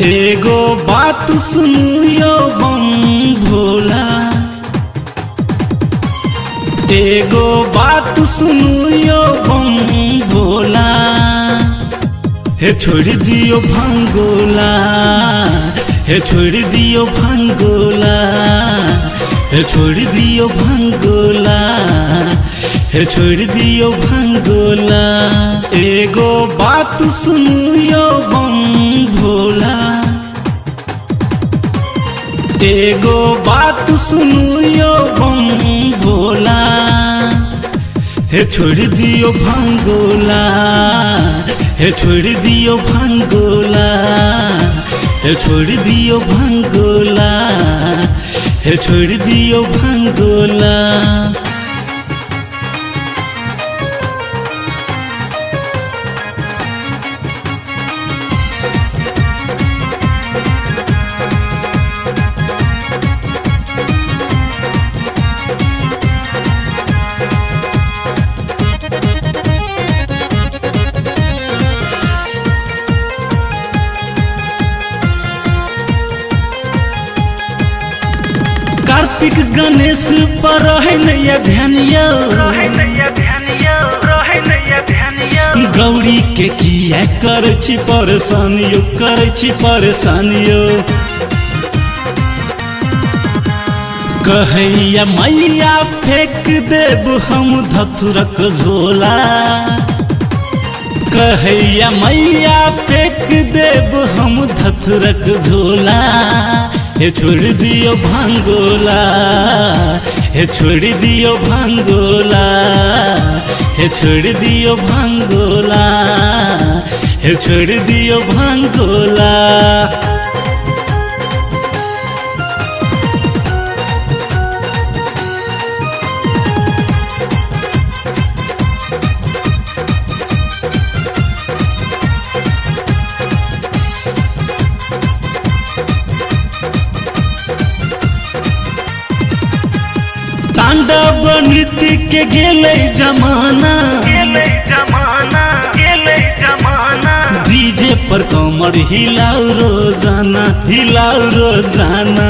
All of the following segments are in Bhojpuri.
एगो बात सुनियो बम भोला, एगो बात सुनियो बम भोला, हे छोड़ दियो भंगोला, हे छोड़ दियो भंगोला, हे छोड़ दियो भंगोला, हे छोड़ दियो भंगोला। एगो बात सुनियो बम भोला, एगो बात सुनियो बम भोला, हे छोड़ दियो भंगोला, हे छोड़ दियो भंगोला, हे छोड़ दियो भंगोला, हे छोड़ दियो भंगोला। कार्तिक गणेश पर रहे नैया ध्यानिया, गौरी के किया करे छी परेशानियो, करे छी परेशानियो। कहैया मैया फेंक देब हम धतुरक झोला, कहैया मैया फेंक देब हम धतुरक झोला, हे छोड़ दियो भंगोला, हे छोड़ दियो भंगोला, हे छोड़ दियो भंगोला, हे छोड़ दियो भंगोला। तांडव नृत्य के गेले जमाना, डीजे पर कमर हिलाओ रोजाना, हिलाओ रोजाना।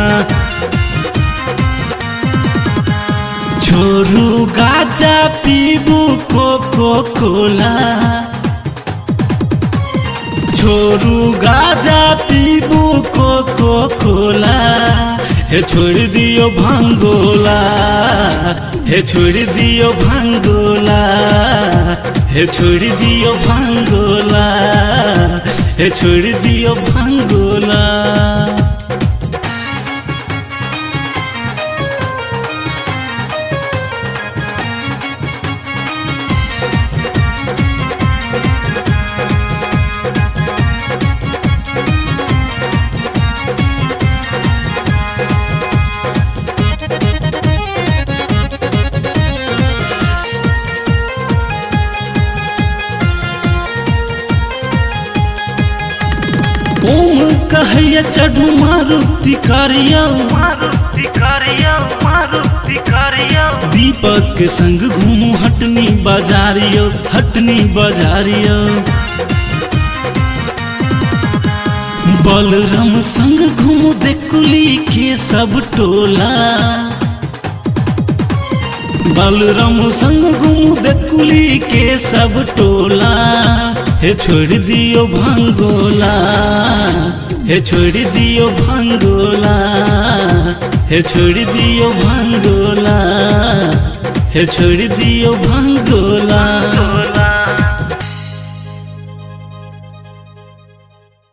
छोरू गाजा पीबू कोको कोला, छोरू गाजा पीबू कोको कोला, हे छोड़ दियो भंगोला, हे छोड़ दियो भंगोला, हे छोड़ दियो भंगोला, हे छोड़ दियो भंगोला। ओम कहैया चढ़ू मारुति करियो, दीपक के संग घूमू हटनी बाजारियो, हटनी बाजारियो। बलराम संग घूमू देकुली के सब टोला, बलराम संग घूमू देकुली के सब टोला, हे छोड़ दियो भंगोला, हे छोड़ दियो भंगोला, हे छोड़ दियो भंगोला, हे छोड़ दियो भंगोला।